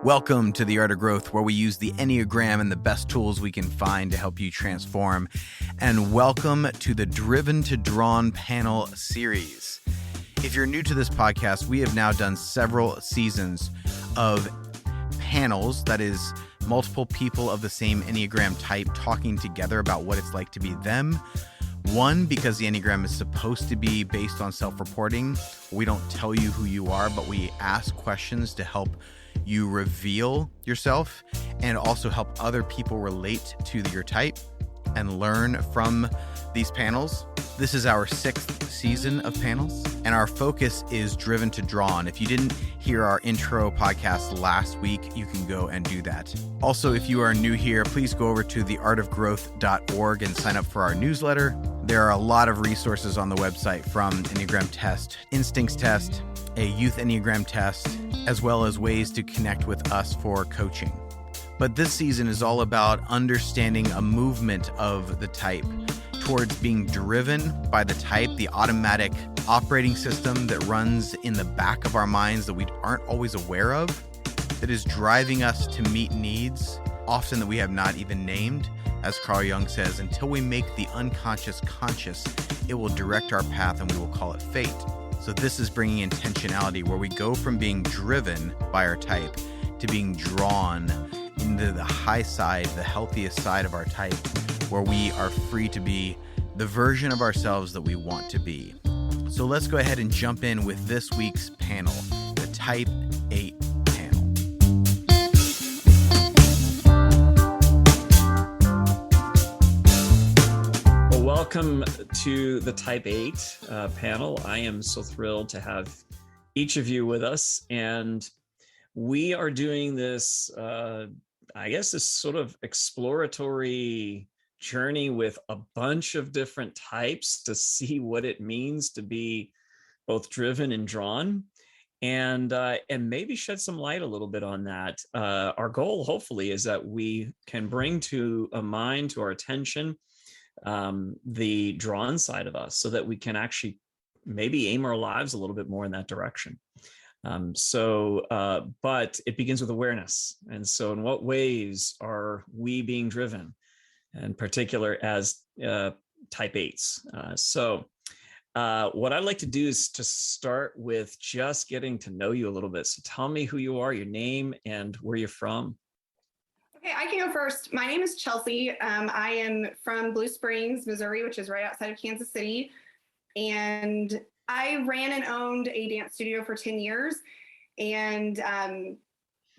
Welcome to The Art of Growth, where we use the Enneagram and the best tools we can find to help you transform. And welcome to the Driven to Drawn panel series. If you're new to this podcast, we have now done several seasons of panels, that is, multiple people of the same Enneagram type talking together about what it's like to be them. One, because the Enneagram is supposed to be based on self-reporting. We don't tell you who you are, but we ask questions to help you reveal yourself and also help other people relate to your type and learn from these panels. This is our 6th season of panels, and our focus is Driven to Drawn. If you didn't hear our intro podcast last week, you can go and do that. Also, if you are new here, please go over to theartofgrowth.org and sign up for our newsletter. There are a lot of resources on the website, from Enneagram test, instincts test, a youth Enneagram test, as well as ways to connect with us for coaching. But this season is all about understanding a movement of the type towards being driven by the type, the automatic operating system that runs in the back of our minds that we aren't always aware of, that is driving us to meet needs, often that we have not even named. As Carl Jung says, until we make the unconscious conscious, it will direct our path and we will call it fate. So this is bringing intentionality, where we go from being driven by our type to being drawn into the high side, the healthiest side of our type, where we are free to be the version of ourselves that we want to be. So let's go ahead and jump in with this week's panel, the Type 8 panel. Well, welcome to the Type 8 panel. I am so thrilled to have each of you with us, and we are doing this, this sort of exploratory journey with a bunch of different types to see what it means to be both driven and drawn, and maybe shed some light a little bit on that. Our goal, hopefully, is that we can bring to a mind, to our attention, the drawn side of us, so that we can actually maybe aim our lives a little bit more in that direction. But it begins with awareness. And so in what ways are we being driven, in particular as type 8s? What I'd like to do is to start with just getting to know you a little bit. So tell me who you are, your name, and where you're from. Okay, I can go first. My name is Chelsea. I am from Blue Springs, Missouri, which is right outside of Kansas City. And I ran and owned a dance studio for 10 years. And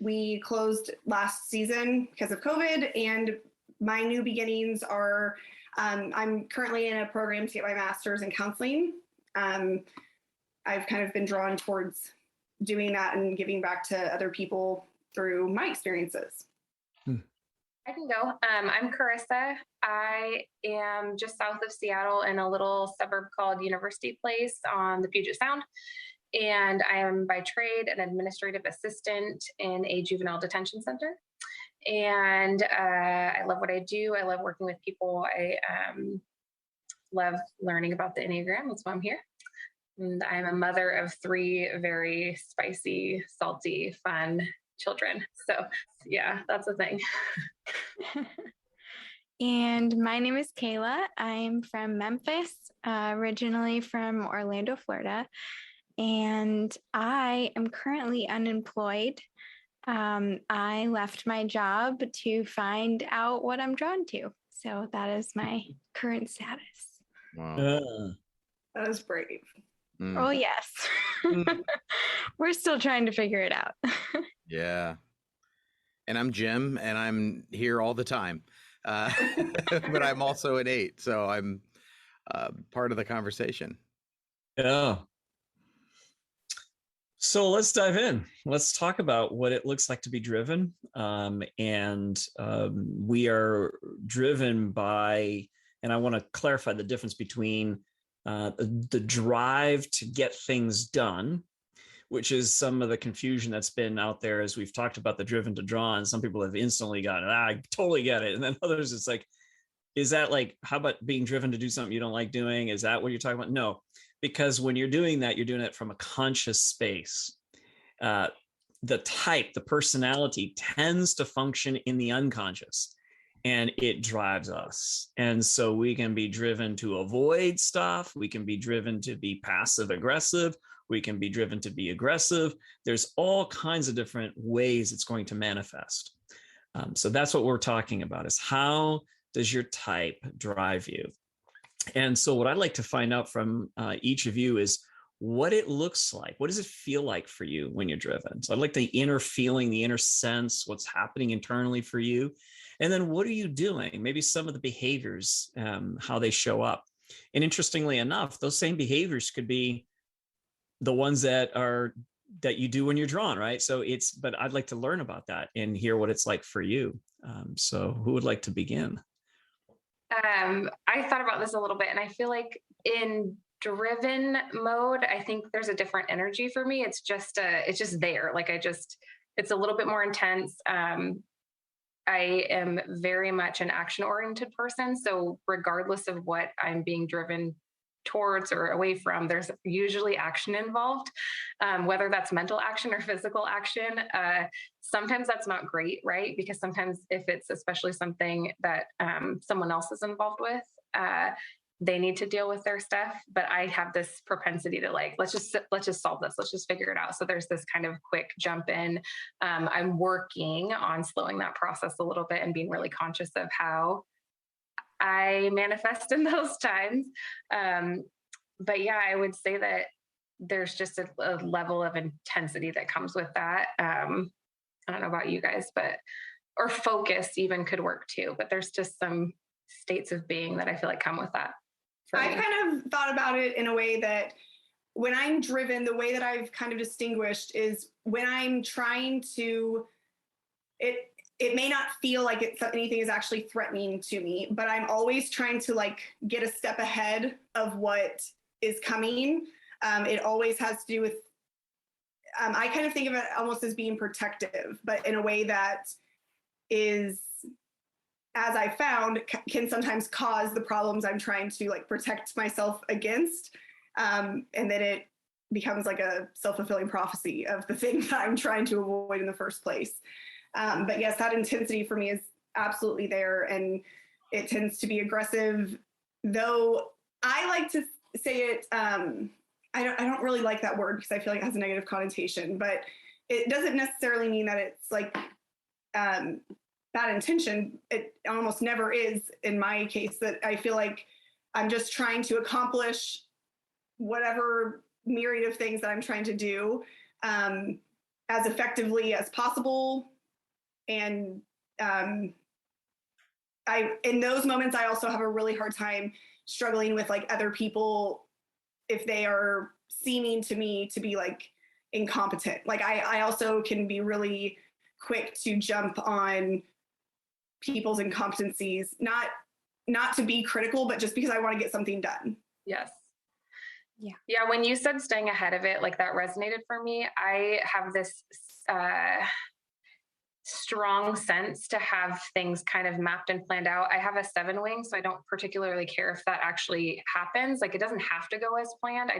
we closed last season because of COVID. And my new beginnings are, I'm currently in a program to get my master's in counseling. I've kind of been drawn towards doing that and giving back to other people through my experiences. I can go. I'm Carissa. I am just south of Seattle in a little suburb called University Place on the Puget Sound. And I am by trade an administrative assistant in a juvenile detention center. And I love what I do. I love working with people. I love learning about the Enneagram. That's why I'm here. And I'm a mother of 3 very spicy, salty, fun children. So yeah, that's a thing. And my name is Kayla. I'm from Memphis, originally from Orlando, Florida. And I am currently unemployed. I left my job to find out what I'm drawn to. So that is my current status. Wow. That is brave. Oh, yes. We're still trying to figure it out. Yeah. And I'm Jim, and I'm here all the time. But I'm also an 8, so I'm part of the conversation. Yeah. So let's dive in. Let's talk about what it looks like to be driven. We are driven by, and I want to clarify the difference between the drive to get things done, which is some of the confusion that's been out there as we've talked about the driven to drawn. Some people have instantly gotten it. I totally get it. And then others, it's like, is that like, how about being driven to do something you don't like doing? Is that what you're talking about? No, because when you're doing that, you're doing it from a conscious space. the type, the personality tends to function in the unconscious, and it drives us. And so we can be driven to avoid stuff. We can be driven to be passive aggressive. We can be driven to be aggressive. There's all kinds of different ways it's going to manifest. So that's what we're talking about, is how does your type drive you? And so what I'd like to find out from each of you is what it looks like. What does it feel like for you when you're driven? So I'd like the inner feeling, the inner sense, what's happening internally for you. And then what are you doing? Maybe some of the behaviors, how they show up. And interestingly enough, those same behaviors could be the ones that you do when you're drawn, right? So but I'd like to learn about that and hear what it's like for you. So who would like to begin? I thought about this a little bit, and I feel like in driven mode, I think there's a different energy for me. It's just there. Like it's a little bit more intense. I am very much an action-oriented person. So regardless of what I'm being driven towards or away from, there's usually action involved, whether that's mental action or physical action. Sometimes that's not great, right? Because sometimes if it's especially something that someone else is involved with, they need to deal with their stuff. But I have this propensity to like, let's just solve this. Let's just figure it out. So there's this kind of quick jump in. I'm working on slowing that process a little bit and being really conscious of how I manifest in those times. But yeah, I would say that there's just a level of intensity that comes with that. I don't know about you guys, or focus even could work too, but there's just some states of being that I feel like come with that. I kind of thought about it in a way that when I'm driven, the way that I've kind of distinguished is when I'm trying to, it may not feel like anything is actually threatening to me, but I'm always trying to like get a step ahead of what is coming. It always has to do with, I kind of think of it almost as being protective, but in a way that is, as I found, can sometimes cause the problems I'm trying to like protect myself against. And then it becomes like a self-fulfilling prophecy of the thing that I'm trying to avoid in the first place. But yes, that intensity for me is absolutely there, and it tends to be aggressive, though I like to say it, I don't really like that word because I feel like it has a negative connotation, but it doesn't necessarily mean that it's like bad intention. It almost never is in my case, that I feel like I'm just trying to accomplish whatever myriad of things that I'm trying to do as effectively as possible. And in those moments, I also have a really hard time struggling with like other people if they are seeming to me to be like incompetent. Like I also can be really quick to jump on people's incompetencies, not to be critical, but just because I want to get something done. Yes. Yeah. When you said staying ahead of it, like that resonated for me. I have this strong sense to have things kind of mapped and planned out. I have a 7 wing, so I don't particularly care if that actually happens. Like it doesn't have to go as planned.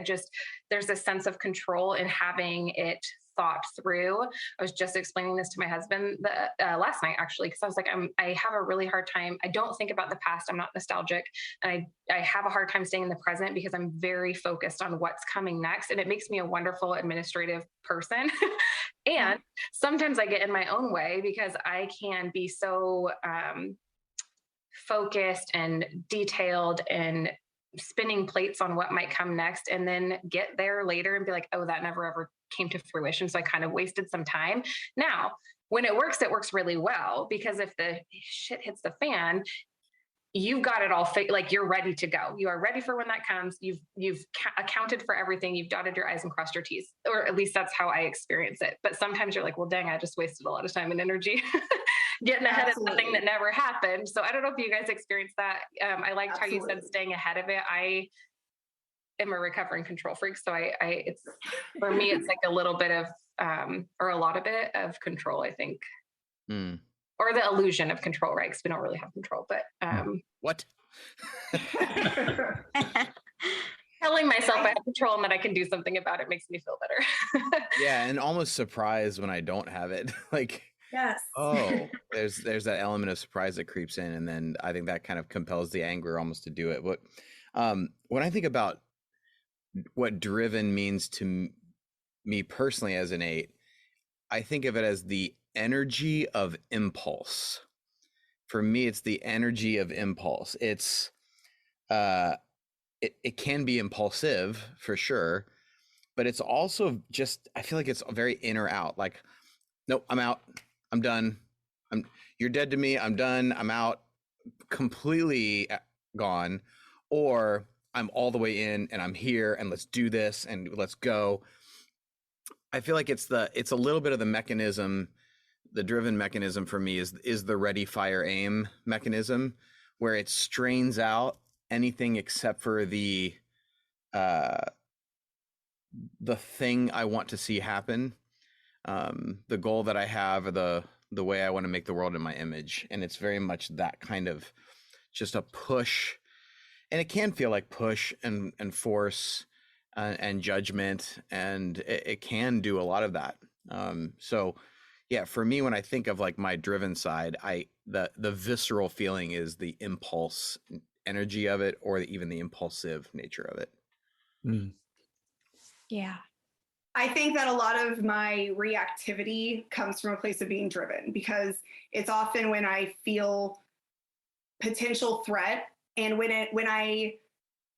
There's a sense of control in having it thought through. I was just explaining this to my husband last night, actually, because I was like, I have a really hard time. I don't think about the past. I'm not nostalgic. And I have a hard time staying in the present because I'm very focused on what's coming next. And it makes me a wonderful administrative person. And sometimes I get in my own way because I can be so focused and detailed and spinning plates on what might come next, and then get there later and be like, oh, that never ever came to fruition. So I kind of wasted some time. Now, when it works really well, because if the shit hits the fan, you've got it all like you're ready to go. You are ready for when that comes. You've accounted for everything. You've dotted your I's and crossed your T's, or at least that's how I experience it. But sometimes you're like, well, dang, I just wasted a lot of time and energy getting ahead of something that never happened. So I don't know if you guys experienced that. I liked how you said staying ahead of it. I am a recovering control freak. So it's for me, it's like a little bit of, or a lot of it of control, I think. Or the illusion of control, right? Because we don't really have control, but what? Telling myself I have control and that I can do something about it makes me feel better. Yeah, and almost surprised when I don't have it. Like, Yes. oh, there's that element of surprise that creeps in, and then I think that kind of compels the anger almost to do it. But when I think about what driven means to me personally as an 8, I think of it as the energy of impulse. For me, it's the energy of impulse. It's it can be impulsive for sure, but it's also just, I feel like it's very in or out. Like, nope, I'm out. I'm done. You're dead to me. I'm done. I'm out. Completely gone. Or I'm all the way in and I'm here and let's do this and let's go. I feel like it's a little bit of the mechanism. The driven mechanism for me is the ready, fire, aim mechanism, where it strains out anything except for the thing I want to see happen, the goal that I have, or the way I want to make the world in my image. And it's very much that kind of just a push. And it can feel like push and force and judgment, and it can do a lot of that. So yeah, for me, when I think of like my driven side, the visceral feeling is the impulse energy of it, or even the impulsive nature of it. Mm. Yeah. I think that a lot of my reactivity comes from a place of being driven, because it's often when I feel potential threat, and when I,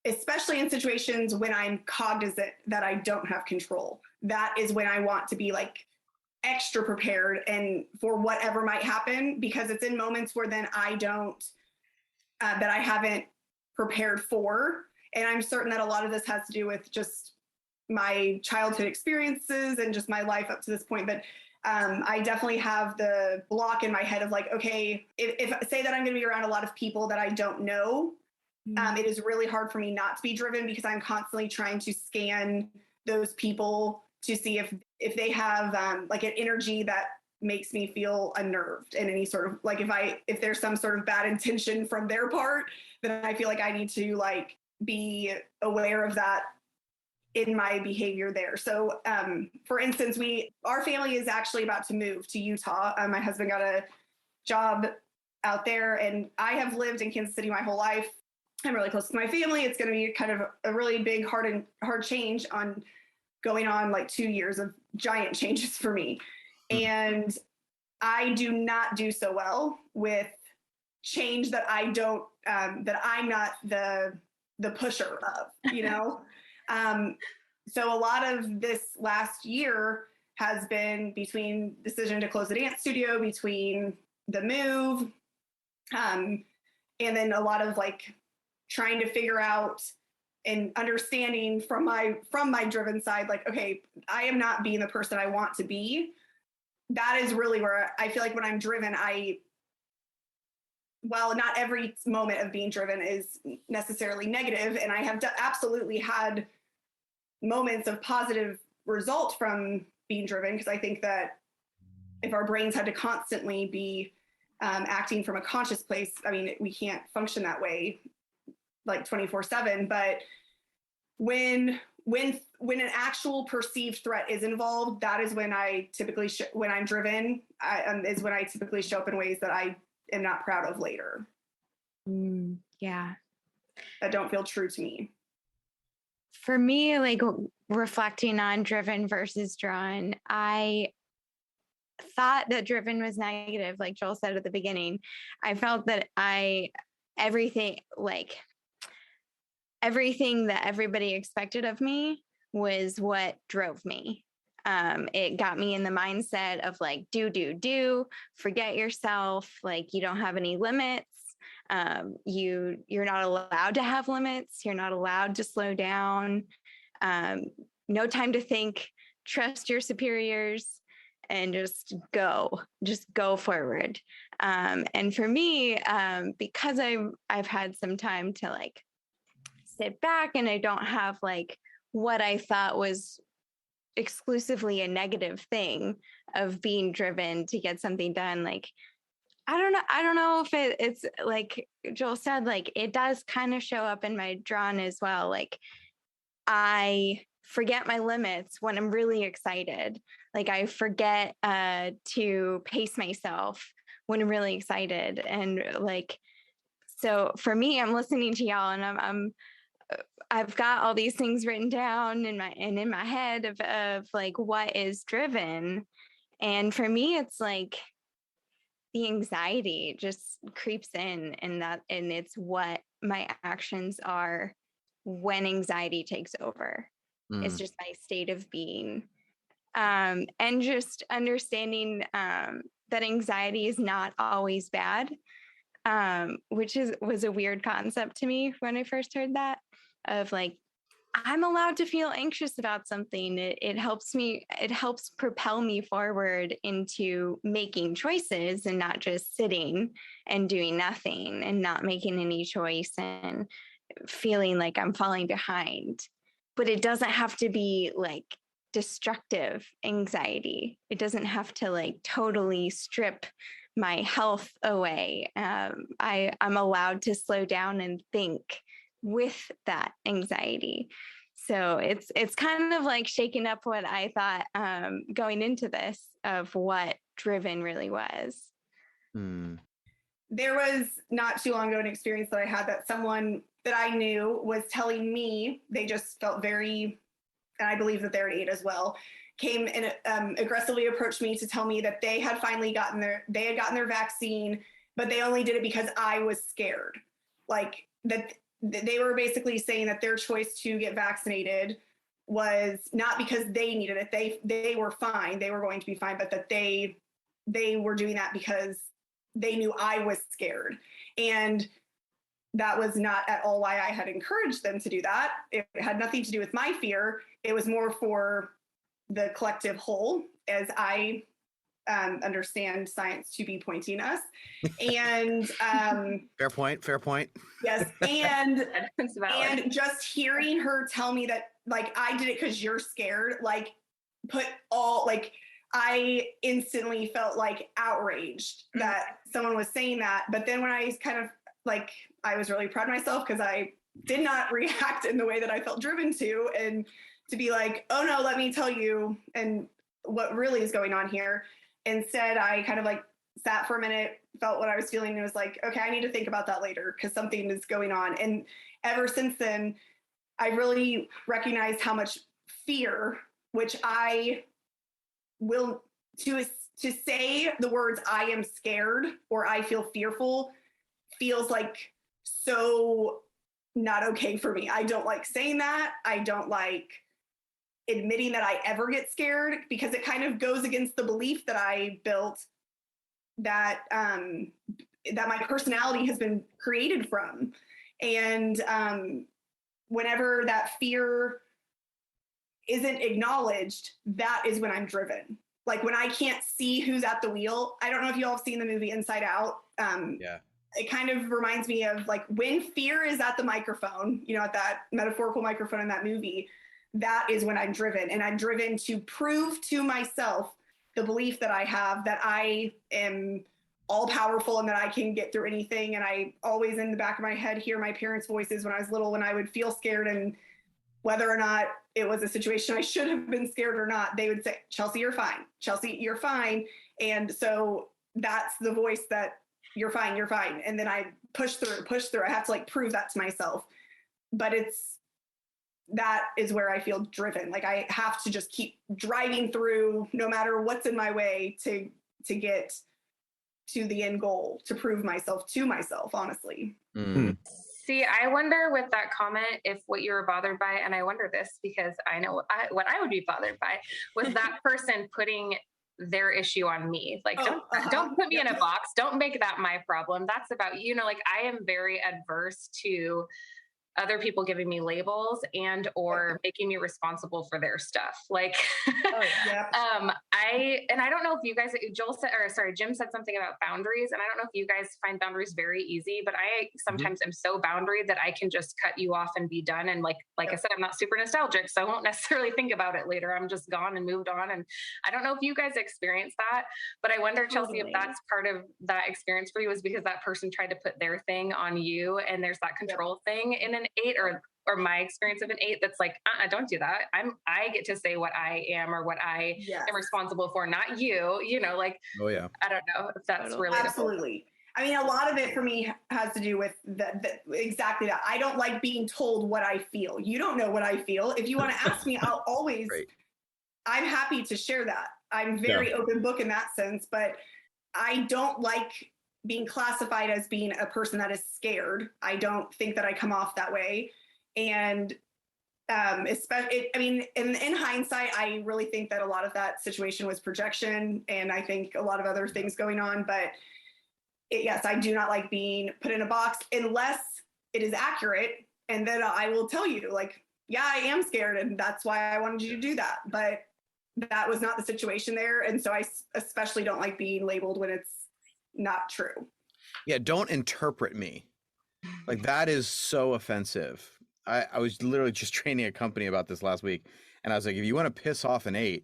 especially in situations when I'm cognizant that I don't have control, that is when I want to be like extra prepared and for whatever might happen, because it's in moments where then I don't, that I haven't prepared for. And I'm certain that a lot of this has to do with just my childhood experiences and just my life up to this point. But I definitely have the block in my head of like, okay, if say that I'm going to be around a lot of people that I don't know, it is really hard for me not to be driven, because I'm constantly trying to scan those people to see if they have like an energy that makes me feel unnerved, and any sort of like if there's some sort of bad intention from their part, then I feel like I need to like be aware of that in my behavior there. So for instance, our family is actually about to move to Utah. My husband got a job out there, and I have lived in Kansas City my whole life. I'm really close to my family. It's going to be kind of a really big, hard change going on like 2 years of giant changes for me. And I do not do so well with change that I don't, that I'm not the pusher of, you know? So a lot of this last year has been between decision to close the dance studio, between the move, and then a lot of like trying to figure out and understanding from my driven side, like, okay, I am not being the person I want to be. That is really where I feel like when I'm driven, while not every moment of being driven is necessarily negative, and I have absolutely had moments of positive result from being driven, because I think that if our brains had to constantly be acting from a conscious place, I mean, we can't function that way like 24/7. But when an actual perceived threat is involved, that is when I typically when I'm driven, is when I typically show up in ways that I am not proud of later. Yeah. That don't feel true to me. For me, like reflecting on driven versus drawn, I thought that driven was negative, like Joel said at the beginning. I felt that everything that everybody expected of me was what drove me. It got me in the mindset of like, do, forget yourself. Like, you don't have any limits. You're not allowed to have limits. You're not allowed to slow down. No time to think, trust your superiors, and just go forward. And for me, because I've had some time to like sit back, and I don't have like what I thought was exclusively a negative thing of being driven to get something done. Like, I don't know if it's like Joel said, like it does kind of show up in my drawn as well. Like I forget my limits when I'm really excited. Like I forget to pace myself when I'm really excited. And like, so for me, I'm listening to y'all and I've got all these things written down in my head of like what is driven. And for me, it's like the anxiety just creeps in, and it's what my actions are when anxiety takes over. It's just my state of being. And just understanding that anxiety is not always bad, which was a weird concept to me when I first heard that, of like, I'm allowed to feel anxious about something. It helps propel me forward into making choices and not just sitting and doing nothing and not making any choice and feeling like I'm falling behind. But it doesn't have to be like destructive anxiety. It doesn't have to like totally strip my health away. I'm allowed to slow down and think with that anxiety. So it's kind of like shaking up what I thought going into this of what driven really was. There was not too long ago an experience that I had that someone that I knew was telling me they just felt very, and I believe that they're an 8 as well, came and aggressively approached me to tell me that they had finally gotten their vaccine, but they only did it because I was scared. Like that they were basically saying that their choice to get vaccinated was not because they needed it. They were fine. They were going to be fine, but that they were doing that because they knew I was scared. And that was not at all why I had encouraged them to do that. It had nothing to do with my fear. It was more for the collective whole, as I understand science to be pointing us. And fair point. Yes. And just hearing her tell me that, like, I did it because you're scared, like, I instantly felt like outraged that someone was saying that. But then when I kind of like, I was really proud of myself because I did not react in the way that I felt driven to, and to be like, oh no, let me tell you and what really is going on here. Instead, I kind of like sat for a minute, felt what I was feeling, and was like, okay, I need to think about that later because something is going on. And ever since then, I really recognized how much fear, which I will, to say the words I am scared or I feel fearful feels like so not okay for me. I don't like saying that. I don't like admitting that I ever get scared because it kind of goes against the belief that I built that that my personality has been created from. And whenever that fear isn't acknowledged, that is when I'm driven. Like when I can't see who's at the wheel. I don't know if you all have seen the movie Inside Out. Yeah. It kind of reminds me of like when fear is at the microphone, you know, at that metaphorical microphone in that movie, that is when I'm driven. And I'm driven to prove to myself the belief that I have that I am all powerful and that I can get through anything. And I always in the back of my head hear my parents' voices when I was little, when I would feel scared, and whether or not it was a situation I should have been scared or not, they would say, Chelsea, you're fine. Chelsea, you're fine. And so that's the voice that you're fine, you're fine. And then I push through. I have to like prove that to myself. But that is where I feel driven. Like I have to just keep driving through no matter what's in my way to get to the end goal, to prove myself to myself, honestly. See, I wonder with that comment if what you were bothered by, and I wonder this because I know what I would be bothered by, was that person putting their issue on me. Like, don't put me in a box. Don't make that my problem. That's about, you know, like I am very adverse to other people giving me labels and or making me responsible for their stuff. Like, I don't know if you guys, Jim said something about boundaries, and I don't know if you guys find boundaries very easy, but I sometimes am so boundary that I can just cut you off and be done. And like I said, I'm not super nostalgic, so I won't necessarily think about it later. I'm just gone and moved on. And I don't know if you guys experience that, but I wonder, Chelsea, if that's part of that experience for you was because that person tried to put their thing on you, and there's that control thing in an an 8 or my experience of an 8 that's like, don't do that. I get to say what I am or what I am responsible for, not you, like, oh yeah, I don't know if that's relatable. Absolutely. I mean, a lot of it for me has to do with exactly that. I don't like being told what I feel. You don't know what I feel. If you want to ask me, I'll always, I'm happy to share that. I'm very open book in that sense, but I don't like being classified as being a person that is scared. I don't think that I come off that way. And especially, I mean, in hindsight, I really think that a lot of that situation was projection, and I think a lot of other things going on. But yes, I do not like being put in a box unless it is accurate, and then I will tell you, like, yeah, I am scared, and that's why I wanted you to do that. But that was not the situation there, and so I especially don't like being labeled when it's not true. Yeah, don't interpret me. Like, that is so offensive. I was literally just training a company about this last week, and I was like, if you want to piss off an 8,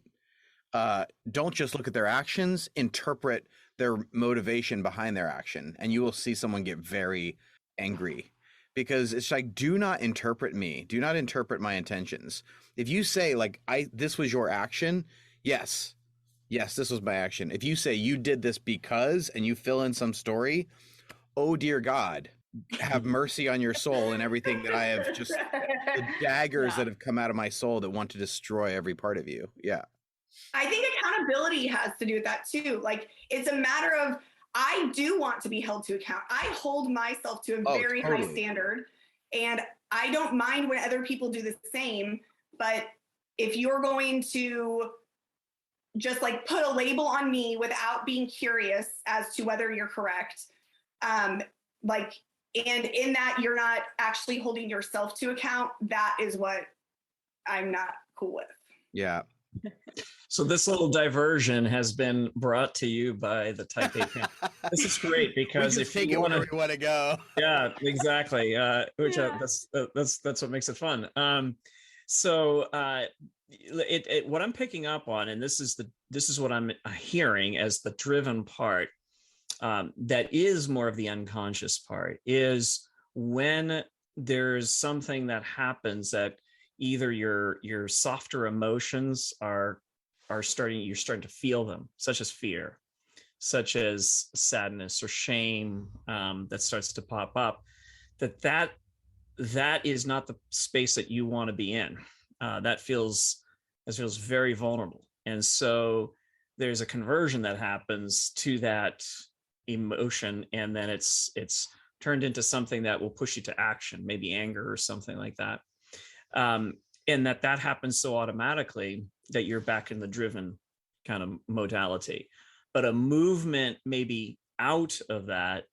don't just look at their actions, interpret their motivation behind their action, and you will see someone get very angry, because it's like, do not interpret me. Do not interpret my intentions. If you say, like, this was your action, yes, this was my action. If you say you did this because, and you fill in some story, oh dear God, have mercy on your soul and everything that I have just, the daggers that have come out of my soul that want to destroy every part of you. Yeah. I think accountability has to do with that too. Like, it's a matter of, I do want to be held to account. I hold myself to a very high standard, and I don't mind when other people do the same. But if you're going to just like put a label on me without being curious as to whether you're correct, like, and in that you're not actually holding yourself to account, that is what I'm not cool with. Yeah. So this little diversion has been brought to you by the Type A panel. This is great, because if you want to go, yeah, exactly. That's what makes it fun. What I'm picking up on, and this is what I'm hearing as the driven part, that is more of the unconscious part, is when there's something that happens that either your softer emotions you're starting to feel them, such as fear, such as sadness or shame, that starts to pop up, that is not the space that you want to be in. That feels very vulnerable. And so there's a conversion that happens to that emotion, and then it's turned into something that will push you to action, maybe anger or something like that. And that happens so automatically that you're back in the driven kind of modality. But a movement maybe out of that,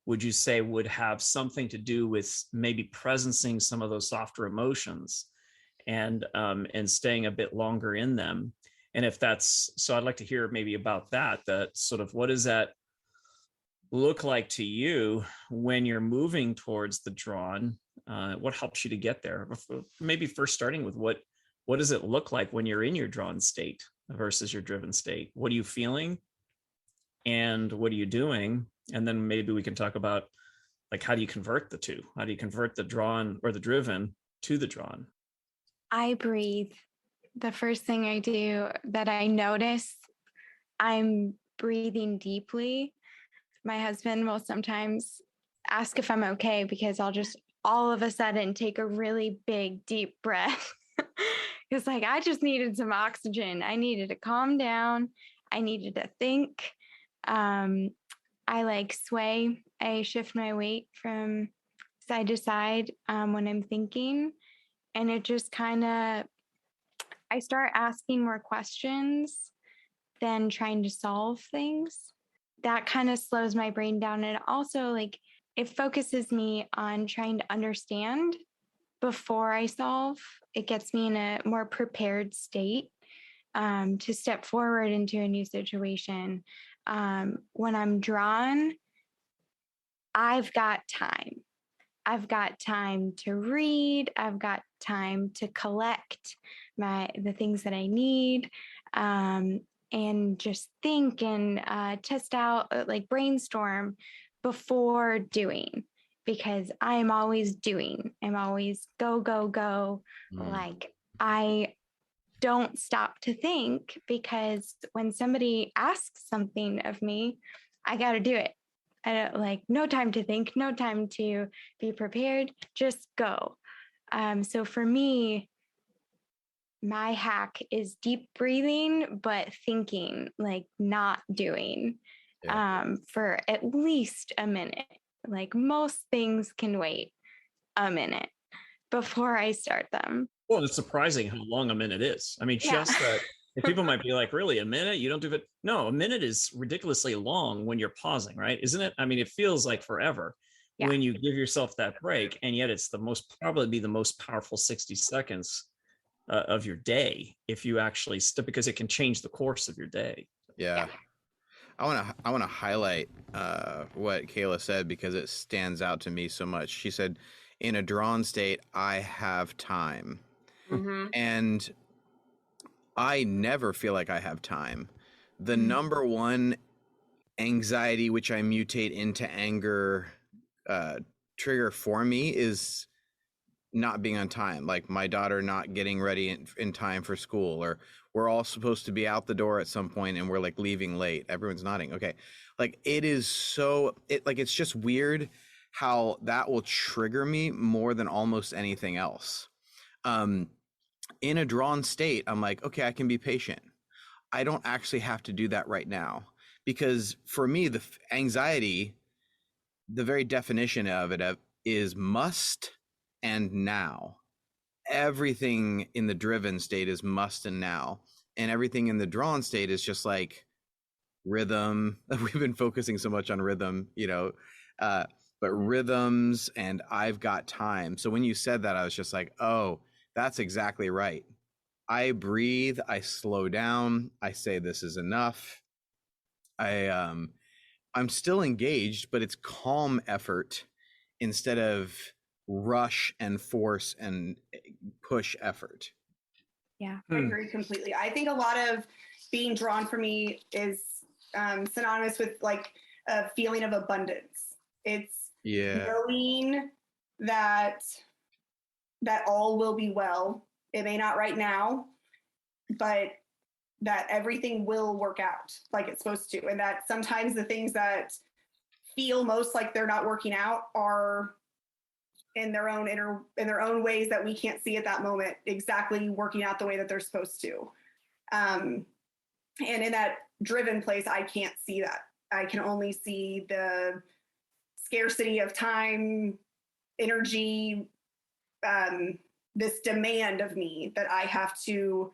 would you say, would have something to do with maybe presencing some of those softer emotions and staying a bit longer in them? And if that's so, I'd like to hear maybe about that sort of, what does that look like to you when you're moving towards the drawn? What helps you to get there? Maybe first starting with what does it look like when you're in your drawn state versus your driven state? What are you feeling, and what are you doing? And then maybe we can talk about, like, how do you convert the two? How do you convert the drawn or the driven to the drawn? I breathe. The first thing I do that I notice, I'm breathing deeply. My husband will sometimes ask if I'm okay, because I'll just all of a sudden take a really big, deep breath. It's like, I just needed some oxygen. I needed to calm down. I needed to think. I like sway. I shift my weight from side to side when I'm thinking. And it just kind of, I start asking more questions than trying to solve things. That kind of slows my brain down. And also, like, it focuses me on trying to understand before I solve. It gets me in a more prepared state to step forward into a new situation. When I'm drawn, I've got time. I've got time to read. I've got time to collect the things that I need, and just think and test out, like brainstorm before doing. because I'm always doing. I'm always go, go, go. Like I don't stop to think, because when somebody asks something of me, I got to do it. I don't like no time to think, no time to be prepared, just go. So for me, my hack is deep breathing, but thinking, like not doing, for at least a minute. Like most things can wait a minute before I start them. Well, it's surprising how long a minute is. I mean, just that. And people might be like, really, a minute? You don't do it? No, a minute is ridiculously long when you're pausing, right? Isn't it? I mean, it feels like forever when you give yourself that break. And yet it's probably the most powerful 60 seconds of your day if you actually because it can change the course of your day. Yeah. I want to highlight what Kayla said, because it stands out to me so much. She said, in a drawn state, I have time. Mm-hmm. And I never feel like I have time. The number one anxiety, which I mutate into anger, trigger for me is not being on time. Like my daughter not getting ready in time for school, or we're all supposed to be out the door at some point and we're like leaving late. Everyone's nodding. Okay. Like it's just weird how that will trigger me more than almost anything else. In a drawn state, I'm like, okay, I can be patient. I don't actually have to do that right now, because for me, the anxiety, the very definition of it is must and now. Everything in the driven state is must and now, and everything in the drawn state is just like rhythm. We've been focusing so much on rhythm, but rhythms and I've got time. So when you said that, I was just like, oh, that's exactly right. I breathe, I slow down, I say this is enough. I'm still engaged, but it's calm effort instead of rush and force and push effort. Yeah, I agree completely. I think a lot of being drawn for me is synonymous with like a feeling of abundance. It's knowing that all will be well. It may not right now, but that everything will work out like it's supposed to. And that sometimes the things that feel most like they're not working out are in their own ways that we can't see at that moment exactly working out the way that they're supposed to. And in that driven place, I can't see that. I can only see the scarcity of time, energy, this demand of me that I have to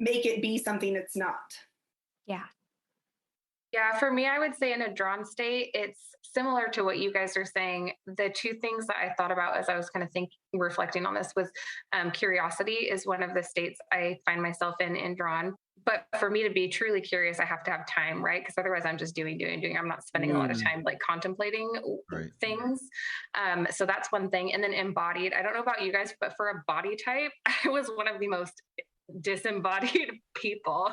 make it be something it's not. Yeah, for me, I would say in a drawn state, it's similar to what you guys are saying. The two things that I thought about as I was kind of reflecting on this was curiosity is one of the states I find myself in drawn. But for me to be truly curious, I have to have time, right? Because otherwise I'm just doing. I'm not spending a lot of time like contemplating things. So that's one thing. And then embodied, I don't know about you guys, but for a body type, I was one of the most disembodied people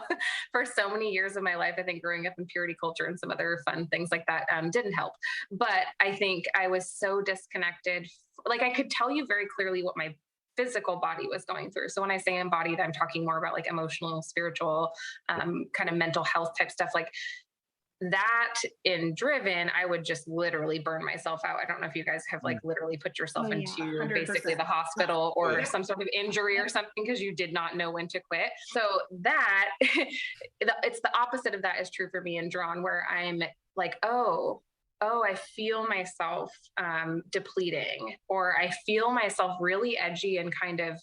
for so many years of my life. I think growing up in purity culture and some other fun things like that didn't help. But I think I was so disconnected. Like I could tell you very clearly what my physical body was going through. So when I say embodied, I'm talking more about like emotional, spiritual, kind of mental health type stuff. Like that in driven, I would just literally burn myself out. I don't know if you guys have like literally put yourself into 100%. Basically the hospital or some sort of injury or something because you did not know when to quit. So that it's the opposite of that is true for me in drawn, where I'm like, oh, I feel myself depleting, or I feel myself really edgy and kind of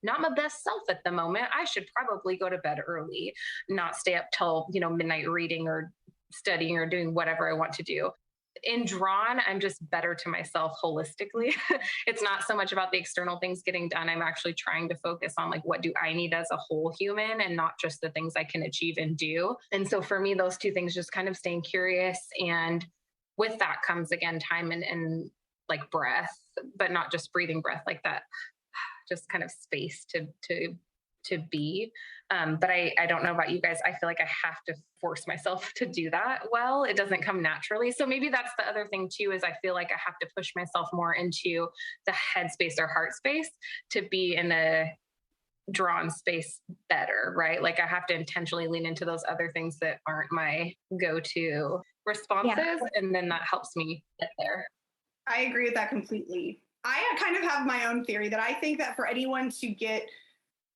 not my best self at the moment. I should probably go to bed early, not stay up till, midnight reading or studying or doing whatever I want to do. In drawn, I'm just better to myself holistically. It's not so much about the external things getting done. I'm actually trying to focus on like, what do I need as a whole human and not just the things I can achieve and do. And so for me, those two things, just kind of staying curious. And with that comes again, time and like breath, but not just breathing breath like that. Just kind of space to to be. But I don't know about you guys. I feel like I have to force myself to do that well. It doesn't come naturally. So maybe that's the other thing too, is I feel like I have to push myself more into the headspace or heart space to be in a drawn space better, right? Like I have to intentionally lean into those other things that aren't my go-to responses. Yeah. And then that helps me get there. I agree with that completely. I kind of have my own theory that I think that for anyone to get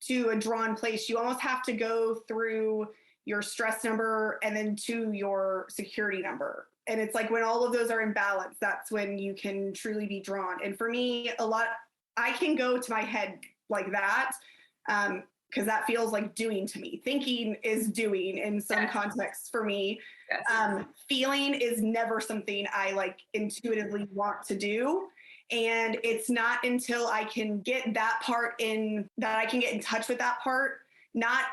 to a drawn place, you almost have to go through your stress number and then to your security number. And it's like when all of those are in balance, that's when you can truly be drawn. And for me, I can go to my head like that, because that feels like doing to me. Thinking is doing in some contexts for me. Yes. Feeling is never something I like intuitively want to do. And it's not until I can get that part in, that I can get in touch with that part, not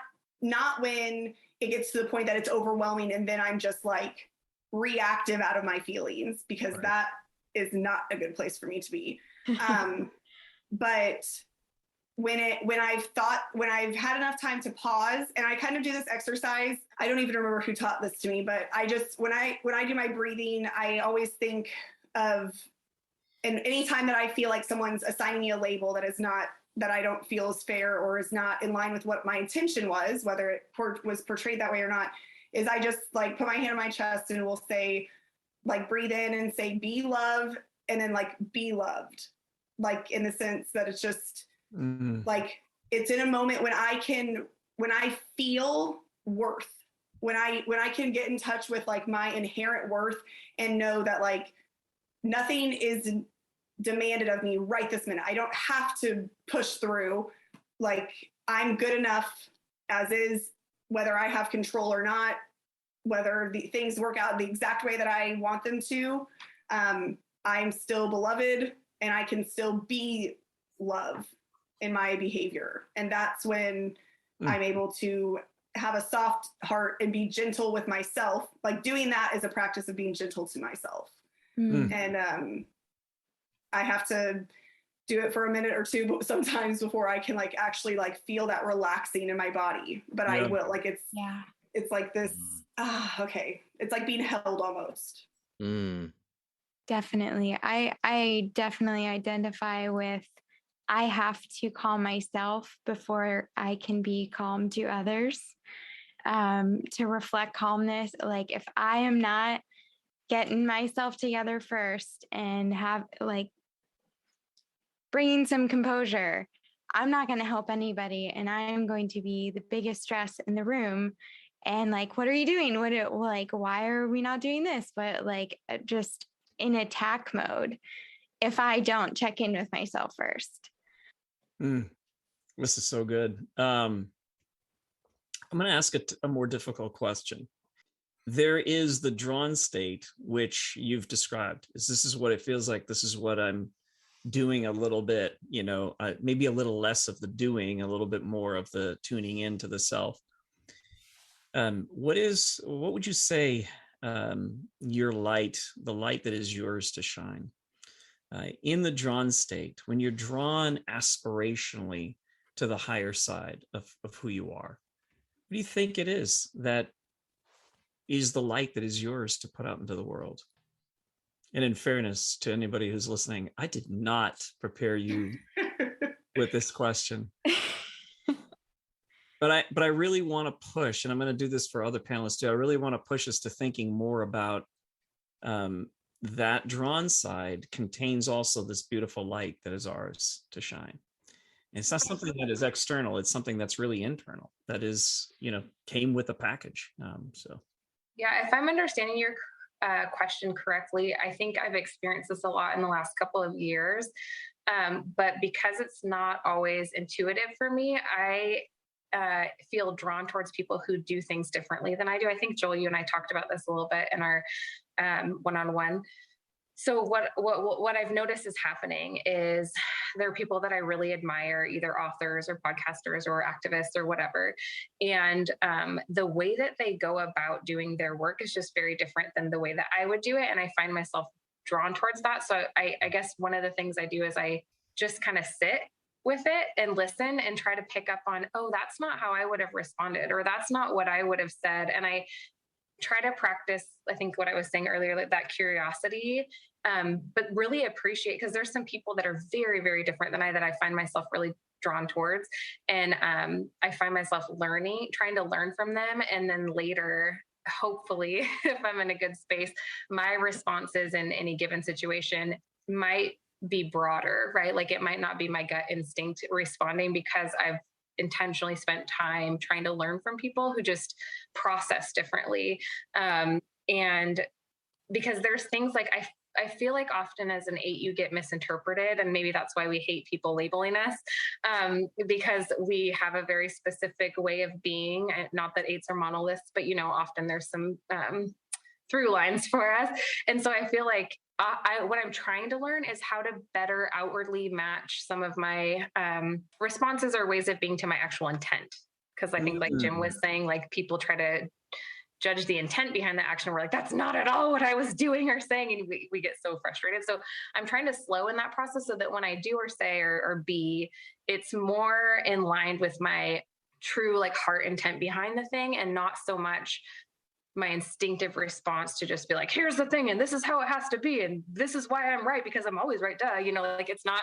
when it gets to the point that it's overwhelming and then I'm just like reactive out of my feelings, because right. That is not a good place for me to be. But when I've had enough time to pause, and I kind of do this exercise, I don't even remember who taught this to me, but I just, when I do my breathing, I always think of, and anytime that I feel like someone's assigning me a label that I don't feel is fair or is not in line with what my intention was, whether it was portrayed that way or not, is I just like put my hand on my chest and will say, like, breathe in and say, be love, and then like, be loved. Like in the sense that it's just like, it's in a moment when I feel worth, when I can get in touch with like my inherent worth and know that like nothing is demanded of me right this minute. I don't have to push through. Like I'm good enough as is, whether I have control or not, whether the things work out the exact way that I want them to. I'm still beloved and I can still be love in my behavior. And that's when I'm able to have a soft heart and be gentle with myself. Like doing that is a practice of being gentle to myself. And I have to do it for a minute or two sometimes before I can like actually like feel that relaxing in my body. But I will, like, it's like this, okay. It's like being held almost. Definitely. I definitely identify with, I have to calm myself before I can be calm to others, to reflect calmness. Like if I am not getting myself together first and have like bringing some composure, I'm not going to help anybody. And I'm going to be the biggest stress in the room. And like, what are you doing? Why are we not doing this? But like, just in attack mode if I don't check in with myself first. This is so good. I'm going to ask a more difficult question. There is the drawn state, which you've described. This is what it feels like. This is what I'm doing a little bit, maybe a little less of the doing, a little bit more of the tuning into the self. What would you say your light, the light that is yours to shine in the drawn state, when you're drawn aspirationally to the higher side of who you are? What do you think it is that is the light that is yours to put out into the world? And in fairness to anybody who's listening, I did not prepare you with this question. But I really want to push, and I'm going to do this for other panelists too. I really want to push us to thinking more about that drawn side contains also this beautiful light that is ours to shine. And it's not something that is external. It's something that's really internal. That is, came with a package. Yeah, if I'm understanding your question correctly, I think I've experienced this a lot in the last couple of years. But because it's not always intuitive for me, I feel drawn towards people who do things differently than I do. I think Joel, you and I talked about this a little bit in our one-on-one. So what I've noticed is happening is there are people that I really admire, either authors or podcasters or activists or whatever. And the way that they go about doing their work is just very different than the way that I would do it. And I find myself drawn towards that. So I guess one of the things I do is I just kind of sit with it and listen and try to pick up on, oh, that's not how I would have responded, or that's not what I would have said. And I try to practice, I think what I was saying earlier, like that curiosity, but really appreciate, because there's some people that are very, very different than that I find myself really drawn towards. And I find myself trying to learn from them. And then later, hopefully, if I'm in a good space, my responses in any given situation might be broader, right? Like it might not be my gut instinct responding, because I've intentionally spent time trying to learn from people who just process differently. And because there's things like I feel like often as an 8, you get misinterpreted, and maybe that's why we hate people labeling us, because we have a very specific way of being. Not that 8s are monoliths, but often there's some through lines for us. And so I feel like what I'm trying to learn is how to better outwardly match some of my responses or ways of being to my actual intent. Because I think, like Jim was saying, like people try to judge the intent behind the action. We're like, that's not at all what I was doing or saying. And we get so frustrated. So I'm trying to slow in that process so that when I do or say or be, it's more in line with my true like heart intent behind the thing, and not so much my instinctive response to just be like, here's the thing, and this is how it has to be, and this is why I'm right, because I'm always right, duh. Like it's not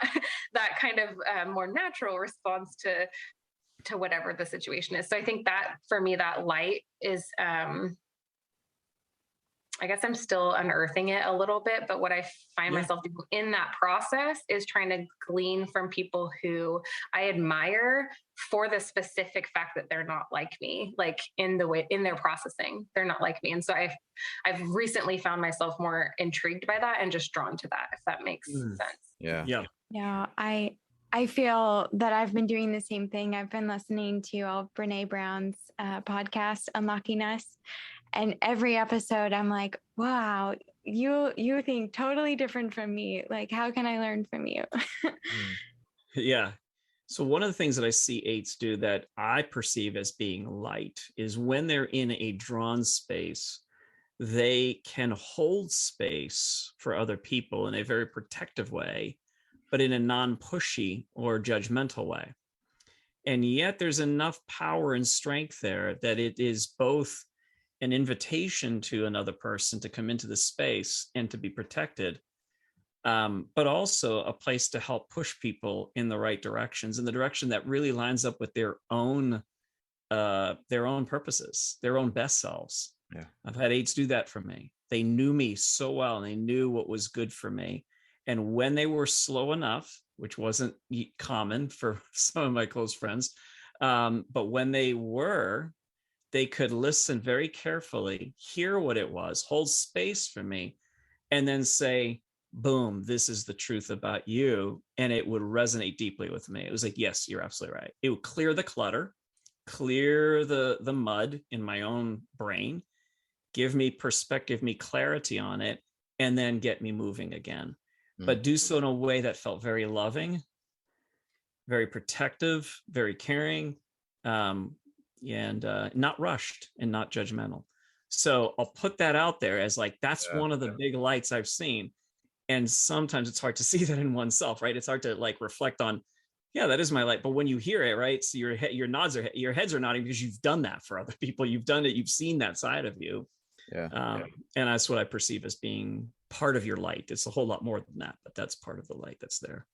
that kind of more natural response to whatever the situation is. So I think that for me, that light is, I guess I'm still unearthing it a little bit, but what I find myself doing in that process is trying to glean from people who I admire for the specific fact that they're not like me, like in their processing, they're not like me. And so I've recently found myself more intrigued by that and just drawn to that, if that makes sense. Yeah. I feel that I've been doing the same thing. I've been listening to all of Brene Brown's podcast, Unlocking Us. And every episode, I'm like, wow, you think totally different from me. Like, how can I learn from you? Yeah. So one of the things that I see 8s do that I perceive as being light is when they're in a drawn space, they can hold space for other people in a very protective way, but in a non-pushy or judgmental way. And yet there's enough power and strength there that it is both an invitation to another person to come into the space and to be protected, but also a place to help push people in the right directions, in the direction that really lines up with their own purposes, their own best selves. Yeah. I've had 8s do that for me. They knew me so well, and they knew what was good for me. And when they were slow enough, which wasn't common for some of my close friends, but when they could listen very carefully, hear what it was, hold space for me, and then say, boom, this is the truth about you. And it would resonate deeply with me. It was like, yes, you're absolutely right. It would clear the clutter, clear the mud in my own brain, give me perspective, me clarity on it, and then get me moving again. But do so in a way that felt very loving, very protective, very caring, and not rushed and not judgmental. So I'll put that out there as like, that's one of the big lights I've seen. And sometimes it's hard to see that in oneself, right? It's hard to like reflect on, yeah, that is my light. But when you hear it, right? So your heads are nodding because you've done that for other people. You've done it. You've seen that side of you. And that's what I perceive as being part of your light. It's a whole lot more than that, but that's part of the light that's there.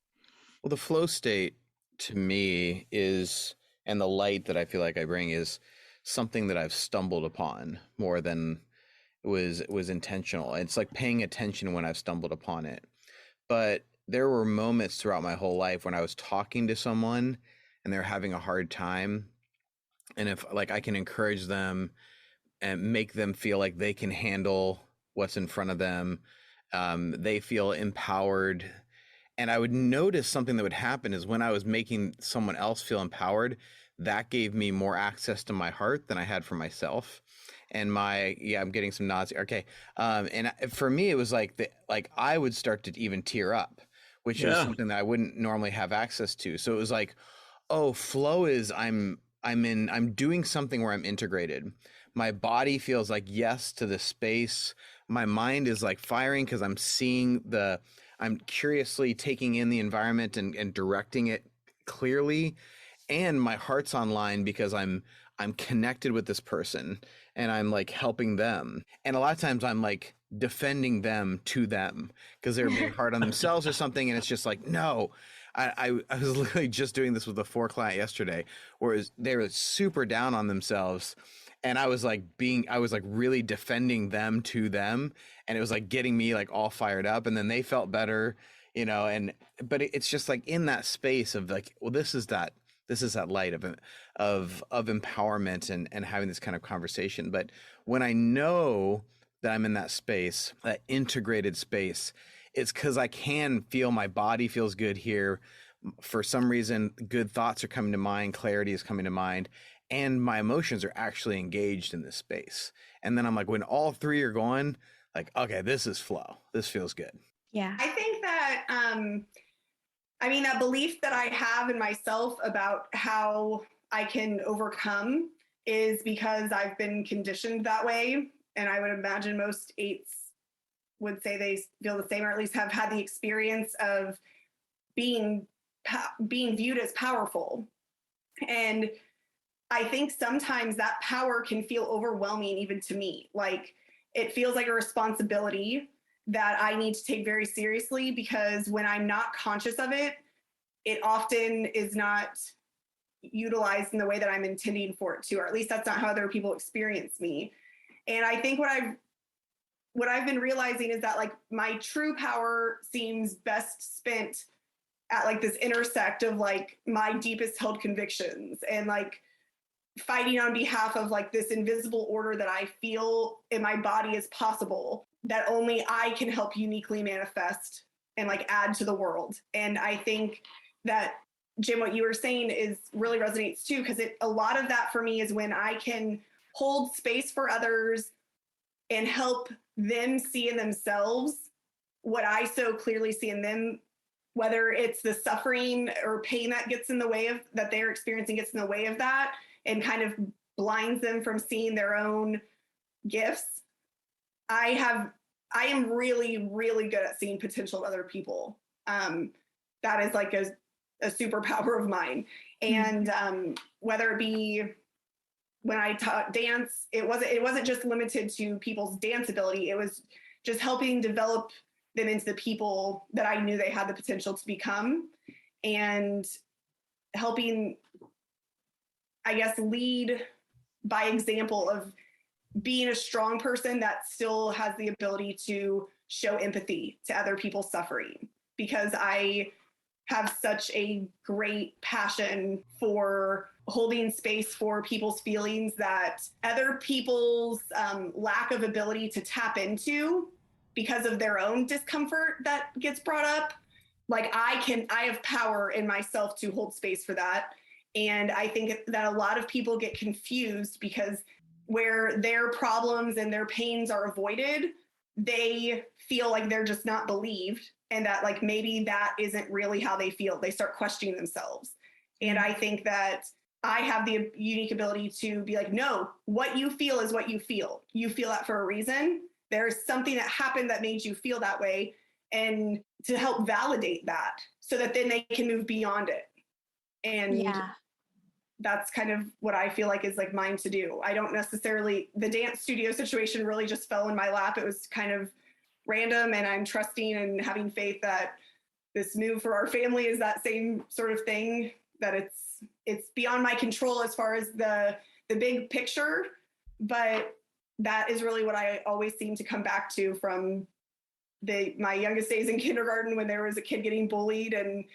Well, the flow state to me is, and the light that I feel like I bring is something that I've stumbled upon more than was intentional. It's like paying attention when I've stumbled upon it. But there were moments throughout my whole life when I was talking to someone and they're having a hard time. And if like I can encourage them and make them feel like they can handle what's in front of them, they feel empowered. And I would notice something that would happen is when I was making someone else feel empowered, that gave me more access to my heart than I had for myself. And I'm getting some nods here. Okay. And for me, it was like I would start to even tear up, which is something that I wouldn't normally have access to. So it was like, oh, flow is I'm doing something where I'm integrated. My body feels like yes to the space. My mind is like firing because I'm seeing I'm curiously taking in the environment and directing it clearly, and my heart's online because I'm connected with this person and I'm like helping them. And a lot of times I'm like defending them to them because they're being hard on themselves or something. And it's just like, no, I was literally just doing this with a 4 client yesterday, whereas they were super down on themselves. And I was like really defending them to them. And it was like getting me like all fired up. And then they felt better, but it's just like in that space of like, well, this is that light of empowerment and having this kind of conversation. But when I know that I'm in that space, that integrated space, it's because I can feel my body feels good here. For some reason, good thoughts are coming to mind, clarity is coming to mind, and my emotions are actually engaged in this space. And then I'm like, when all three are going, like, okay, this is flow. This feels good. Yeah. I think that, that belief that I have in myself about how I can overcome is because I've been conditioned that way. And I would imagine most 8s would say they feel the same, or at least have had the experience of being viewed as powerful. And I think sometimes that power can feel overwhelming even to me. Like it feels like a responsibility that I need to take very seriously, because when I'm not conscious of it, it often is not utilized in the way that I'm intending for it to, or at least that's not how other people experience me. And I think what I've been realizing is that like my true power seems best spent at like this intersect of like my deepest held convictions and like fighting on behalf of like this invisible order that I feel in my body is possible, that only I can help uniquely manifest and like add to the world. And I think that, Jim, what you were saying is really resonates too, because a lot of that for me is when I can hold space for others and help them see in themselves what I so clearly see in them, whether it's the suffering or pain that gets in the way of that they're experiencing gets in the way of that and kind of blinds them from seeing their own gifts. I am really, really good at seeing potential in other people. That is like a superpower of mine. And whether it be when I taught dance, it wasn't just limited to people's dance ability. It was just helping develop them into the people that I knew they had the potential to become, and helping, I guess, lead by example of being a strong person that still has the ability to show empathy to other people's suffering, because I have such a great passion for holding space for people's feelings that other people's lack of ability to tap into because of their own discomfort that gets brought up. Like I have power in myself to hold space for that. And I think that a lot of people get confused because where their problems and their pains are avoided, they feel like they're just not believed, and that like maybe that isn't really how they feel. They start questioning themselves. And I think that I have the unique ability to be like, no, what you feel is what you feel. You feel that for a reason. There's something that happened that made you feel that way, and to help validate that so that then they can move beyond it. And that's kind of what I feel like is like mine to do. I don't necessarily, the dance studio situation really just fell in my lap. It was kind of random, and I'm trusting and having faith that this move for our family is that same sort of thing, that it's beyond my control as far as the big picture, but that is really what I always seem to come back to from my youngest days in kindergarten, when there was a kid getting bullied and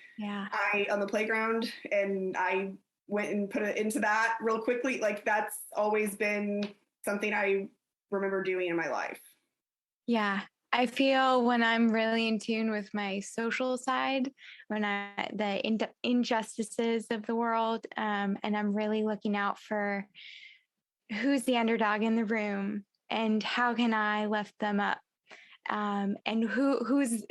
on the playground, and I went and put it into that real quickly. Like that's always been something I remember doing in my life. Yeah. I feel when I'm really in tune with my social side, when the injustices of the world, and I'm really looking out for who's the underdog in the room and how can I lift them up, and who's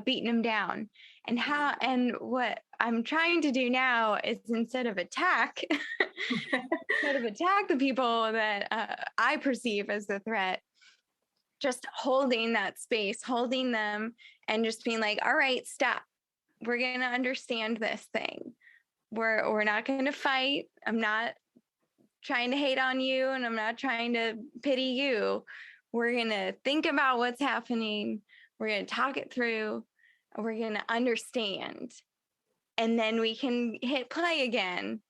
beating them down, and what I'm trying to do now is instead of attack the people that I perceive as the threat, just holding that space, holding them, and just being like, all right, stop. We're going to understand this thing. we're not going to fight. I'm not trying to hate on you, and I'm not trying to pity you. We're going to think about what's happening. We're going to talk it through, and we're going to understand. And then we can hit play again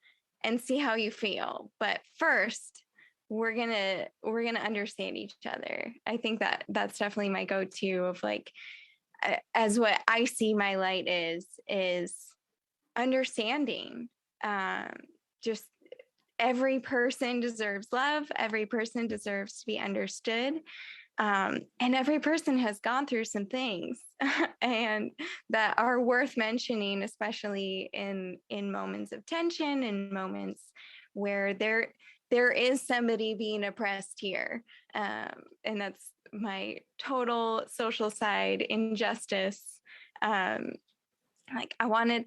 and see how you feel. But first, we're going to understand each other. I think that that's definitely my go-to of like, as what I see my light is understanding. Just every person deserves love. Every person deserves to be understood. And every person has gone through some things and that are worth mentioning, especially in moments of tension and moments where there is somebody being oppressed here. And that's my total social side injustice. Like I want it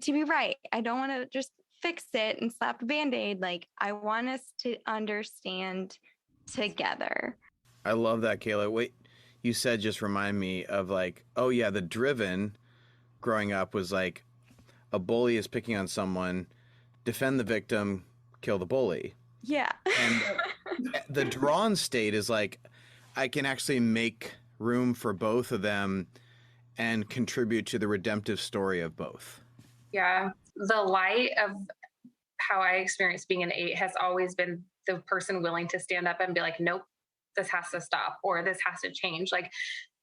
to be right. I don't want to just fix it and slap a Band-Aid. Like I want us to understand together. I love that, Kayla. Wait, you said just remind me of like, oh yeah, the Driven growing up was like a bully is picking on someone, defend the victim, kill the bully. Yeah. And the Drawn state is like, I can actually make room for both of them and contribute to the redemptive story of both. Yeah. The light of how I experienced being an 8 has always been the person willing to stand up and be like, nope, this has to stop, or this has to change. Like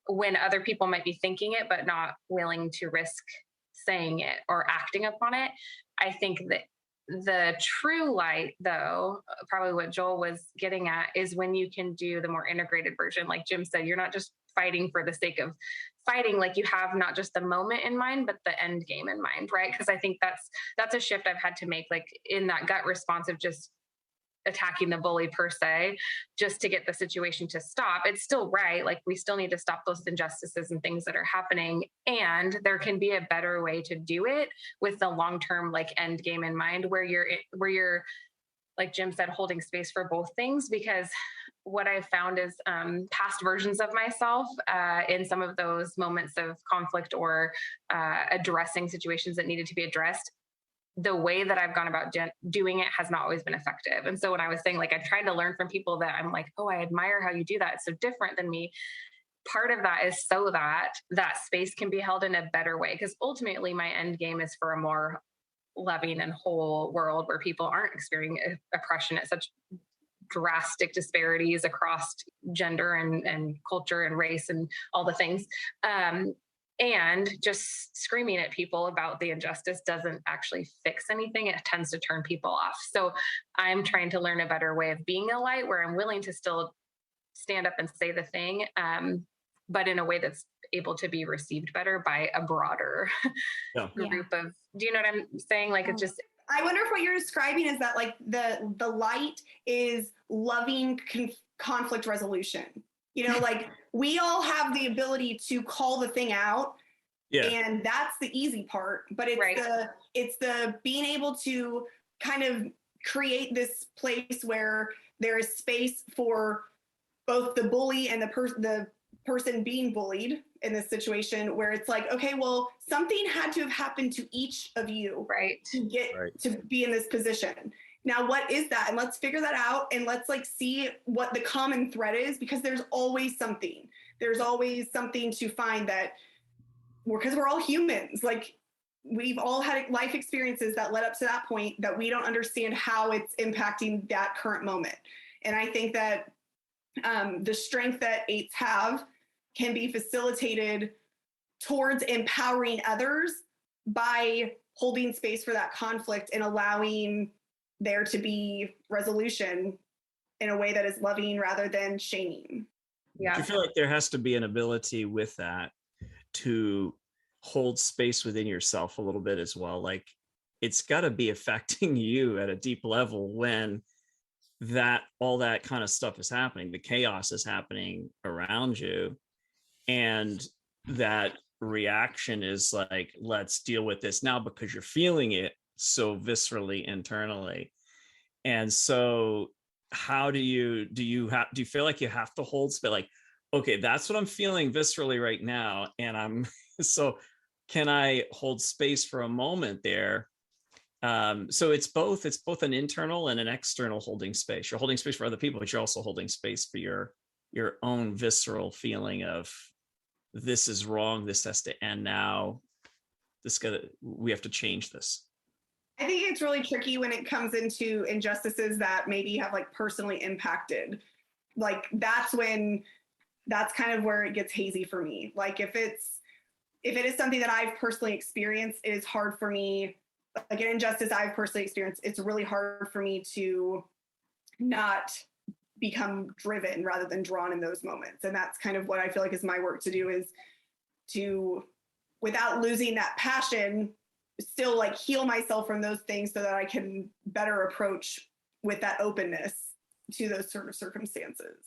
when other people might be thinking it, but not willing to risk saying it or acting upon it. I think that the true light, though, probably what Joel was getting at, is when you can do the more integrated version. Like Jim said, you're not just fighting for the sake of fighting, like you have not just the moment in mind, but the end game in mind, right? Because I think that's a shift I've had to make, like in that gut response of just attacking the bully per se, just to get the situation to stop. It's still right. Like we still need to stop those injustices and things that are happening. And there can be a better way to do it with the long-term like end game in mind, where you're, like Jim said, holding space for both things. Because what I've found is past versions of myself in some of those moments of conflict or addressing situations that needed to be addressed, the way that I've gone about doing it has not always been effective. And so when I was saying, like, I tried to learn from people that I'm like, oh, I admire how you do that. It's so different than me. Part of that is so that that space can be held in a better way. Because ultimately my end game is for a more loving and whole world where people aren't experiencing oppression at such drastic disparities across gender and culture and race and all the things. And just screaming at people about the injustice doesn't actually fix anything. It tends to turn people off. So I'm trying to learn a better way of being a light, where I'm willing to still stand up and say the thing, but in a way that's able to be received better by a broader group of, do you know what I'm saying? Like it just, I wonder if what you're describing is that like the light is loving conflict resolution. You know, like we all have the ability to call the thing out, and that's the easy part. But it's the being able to kind of create this place where there is space for both the bully and the person being bullied in this situation, where it's like, okay, well, something had to have happened to each of you, right, to get to be in this position. Now, what is that? And let's figure that out, and let's like see what the common thread is, because there's always something. There's always something to find that because we're all humans. Like we've all had life experiences that led up to that point that we don't understand how it's impacting that current moment. And I think that the strength that 8s have can be facilitated towards empowering others by holding space for that conflict and allowing there to be resolution in a way that is loving rather than shaming. Yeah. I feel like there has to be an ability with that to hold space within yourself a little bit as well. Like it's got to be affecting you at a deep level when that all that kind of stuff is happening. The chaos is happening around you, and that reaction is like, let's deal with this now, because you're feeling it so viscerally internally. And so how do you feel like you have to hold space, like, okay, that's what I'm feeling viscerally right now, and I'm so can I hold space for a moment there So it's both an internal and an external holding space. You're holding space for other people, but you're also holding space for your own visceral feeling of, this is wrong, this has to end now, we have to change this. I think it's really tricky when it comes into injustices that maybe have like personally impacted. Like that's kind of where it gets hazy for me. Like if it is something that I've personally experienced, it is hard for me, like an injustice I've personally experienced, it's really hard for me to not become driven rather than drawn in those moments. And that's kind of what I feel like is my work to do, is to, without losing that passion, still like heal myself from those things so that I can better approach with that openness to those sort of circumstances.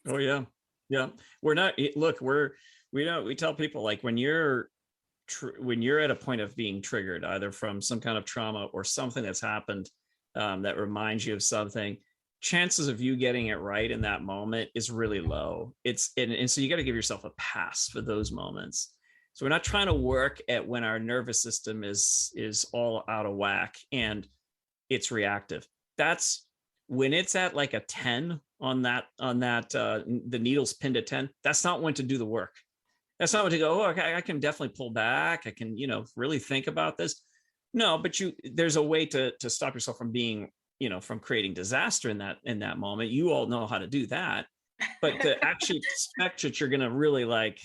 Oh yeah. Yeah. We're not, look, we tell people, like, when you're at a point of being triggered, either from some kind of trauma or something that's happened that reminds you of something, chances of you getting it right in that moment is really low. And so you got to give yourself a pass for those moments. So we're not trying to work at when our nervous system is all out of whack and it's reactive. That's when it's at like a 10 on that the needle's pinned at 10. That's not when to do the work. That's not when to go, oh, okay, I can definitely pull back. I can, really think about this. No, but there's a way to stop yourself from being, from creating disaster in that moment. You all know how to do that, but to actually expect that you're going to really like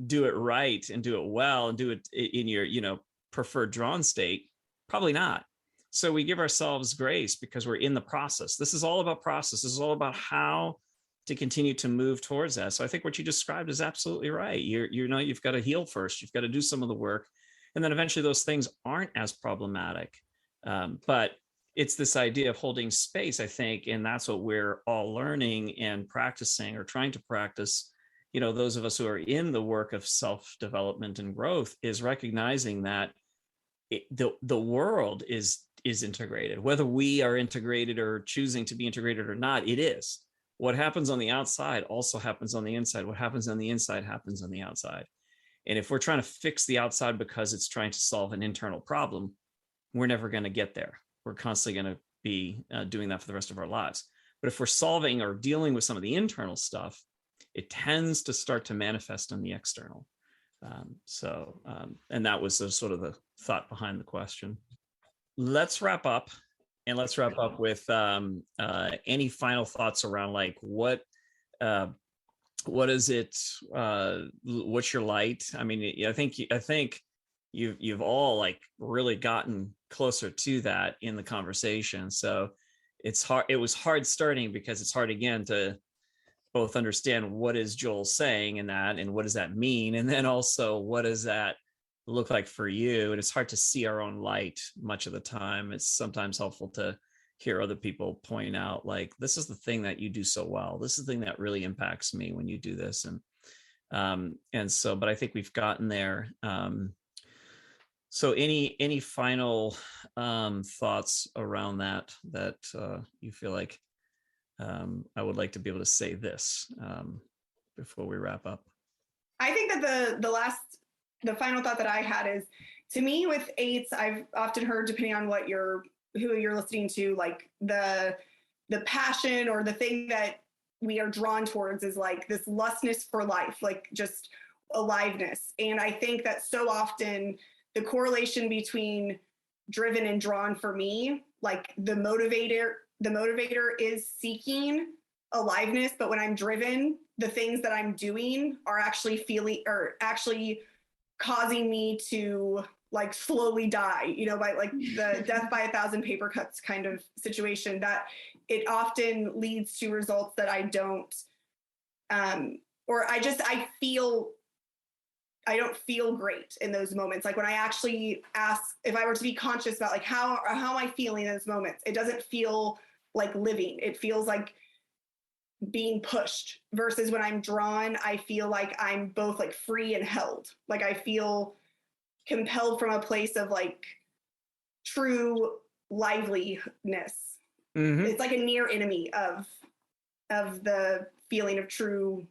do it right and do it well and do it in your, preferred drawn state, probably not. So we give ourselves grace because we're in the process. This is all about process. This is all about how to continue to move towards that. So I think what you described is absolutely right. You've got to heal first. You've got to do some of the work, and then eventually those things aren't as problematic. But it's this idea of holding space, I think, and that's what we're all learning and practicing, or trying to practice. Those of us who are in the work of self-development and growth, is recognizing that the world is integrated, whether we are integrated or choosing to be integrated or not. It is. What happens on the outside also happens on the inside. What happens on the inside happens on the outside. And if we're trying to fix the outside because it's trying to solve an internal problem, we're never going to get there. We're constantly going to be doing that for the rest of our lives. But if we're solving or dealing with some of the internal stuff, it tends to start to manifest on the external. And that was sort of the thought behind the question. Let's wrap up. And let's wrap up with any final thoughts around, like, what is it? What's your light? I mean, I think you've all like really gotten closer to that in the conversation. So it's hard. It was hard starting because it's hard again to both understand what is Joel saying in that, and what does that mean, and then also what does that look like for you. And it's hard to see our own light much of the time. It's sometimes helpful to hear other people point out, like, this is the thing that you do so well. This is the thing that really impacts me when you do this. And so, but I think we've gotten there. So any final thoughts around that you feel like I would like to be able to say this before we wrap up? I think that the final thought that I had is, to me, with eights, I've often heard, depending on who you're listening to, like the passion or the thing that we are drawn towards is like this lustness for life, like just aliveness. And I think that so often the correlation between driven and drawn, for me, like the motivator is seeking aliveness, but when I'm driven, the things that I'm doing are actually causing me to like slowly die, by like the death by 1,000 paper cuts kind of situation, that it often leads to results that I don't, I don't feel great in those moments. Like when I actually ask, if I were to be conscious about like how am I feeling in those moments, it doesn't feel like living. It feels like being pushed, versus when I'm drawn, I feel like I'm both like free and held. Like I feel compelled from a place of like true liveliness. Mm-hmm. It's like a near enemy of the feeling of true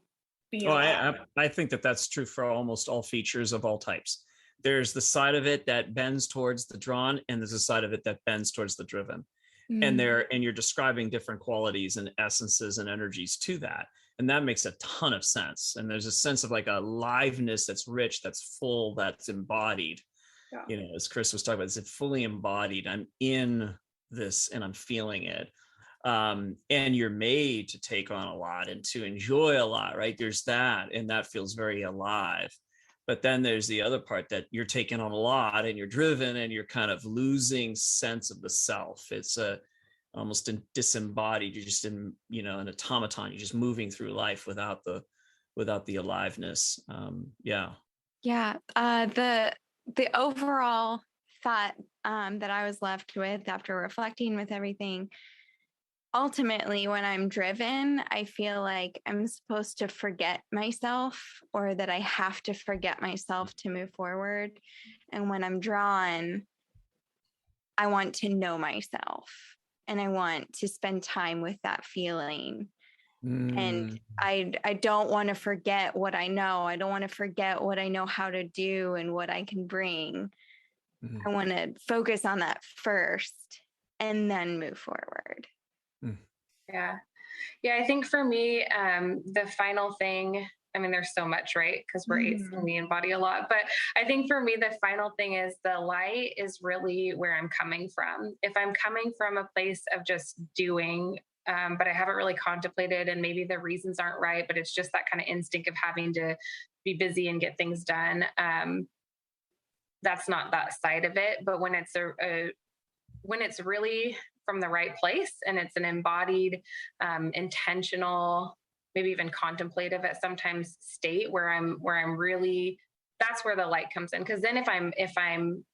being alive. I think that that's true for almost all features of all types. there's the side of it that bends towards the drawn, and there's a side of it that bends towards the driven. And you're describing different qualities and essences and energies to that. And that makes a ton of sense. And there's a sense of like a liveness that's rich, that's full, that's embodied. Yeah. As Chris was talking about, it's fully embodied. I'm in this and I'm feeling it. And you're made to take on a lot and to enjoy a lot, right? There's that, and that feels very alive. But then there's the other part that you're taking on a lot and you're driven and you're kind of losing sense of the self. It's almost disembodied. You're just in, an automaton. You're just moving through life without the aliveness. Yeah. The overall thought that I was left with after reflecting with everything, ultimately, when I'm driven, I feel like I'm supposed to forget myself, or that I have to forget myself to move forward. And when I'm drawn, I want to know myself, and I want to spend time with that feeling. And I don't want to forget what I know. I don't want to forget what I know how to do and what I can bring. I want to focus on that first and then move forward. Yeah. I think for me, the final thing, I mean, there's so much, right? Because we're eights and we embody a lot. But I think for me, the final thing is the light is really where I'm coming from. If I'm coming from a place of just doing, but I haven't really contemplated, and maybe the reasons aren't right, but it's just that kind of instinct of having to be busy and get things done. That's not that side of it. But when it's when it's really from the right place, and it's an embodied, intentional, maybe even contemplative at sometimes state where I'm really, that's where the light comes in. Because then if I'm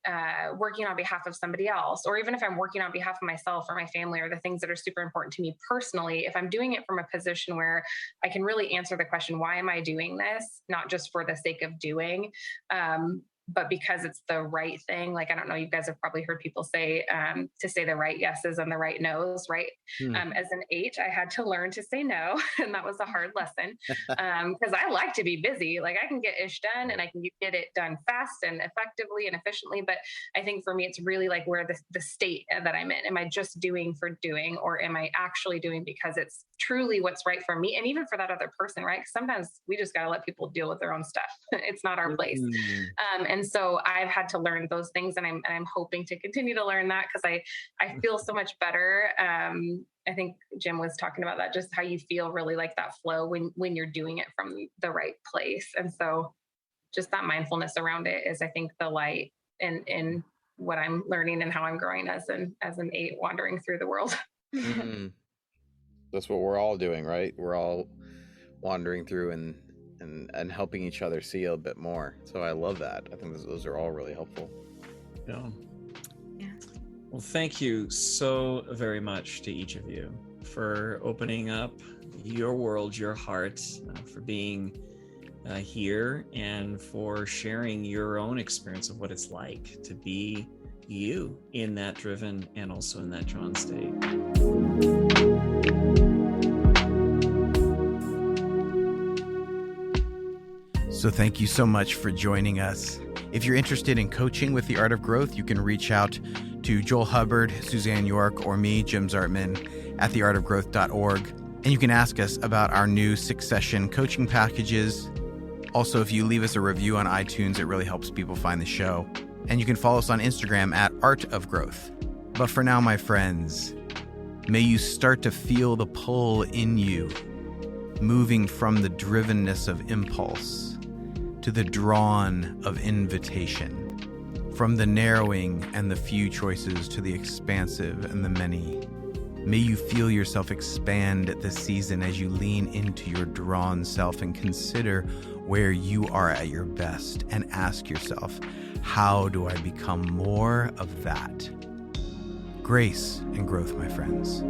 working on behalf of somebody else, or even if I'm working on behalf of myself or my family or the things that are super important to me personally, if I'm doing it from a position where I can really answer the question, why am I doing this? Not just for the sake of doing, but because it's the right thing. Like, I don't know, you guys have probably heard people say, to say the right yeses and the right nos, right? As an 8, I had to learn to say no. And that was a hard lesson, because I like to be busy. Like, I can get ish done and I can get it done fast and effectively and efficiently. But I think for me, it's really like where the state that I'm in. Am I just doing for doing, or am I actually doing because it's truly what's right for me? And even for that other person, right? Because sometimes we just got to let people deal with their own stuff. It's not our place. And so I've had to learn those things, and I'm hoping to continue to learn that, because I feel so much better. I think Jim was talking about that, just how you feel really like that flow when you're doing it from the right place. And so just that mindfulness around it is, I think, the light in what I'm learning and how I'm growing as an 8 wandering through the world. That's what we're all doing, right? We're all wandering through and helping each other see a bit more. So I love that. I think those are all really helpful. Yeah. Well, thank you so very much to each of you for opening up your world, your heart, for being here, and for sharing your own experience of what it's like to be you in that driven and also in that drawn state. So thank you so much for joining us. If you're interested in coaching with the Art of Growth, you can reach out to Joel Hubbard, Suzanne York, or me, Jim Zartman, at theartofgrowth.org. And you can ask us about our new 6-session coaching packages. Also, if you leave us a review on iTunes, it really helps people find the show. And you can follow us on Instagram at Art of Growth. But for now, my friends, may you start to feel the pull in you, moving from the drivenness of impulse to the drawn of invitation, from the narrowing and the few choices to the expansive and the many. May you feel yourself expand this season as you lean into your drawn self and consider where you are at your best, and ask yourself, how do I become more of that? Grace and growth, my friends.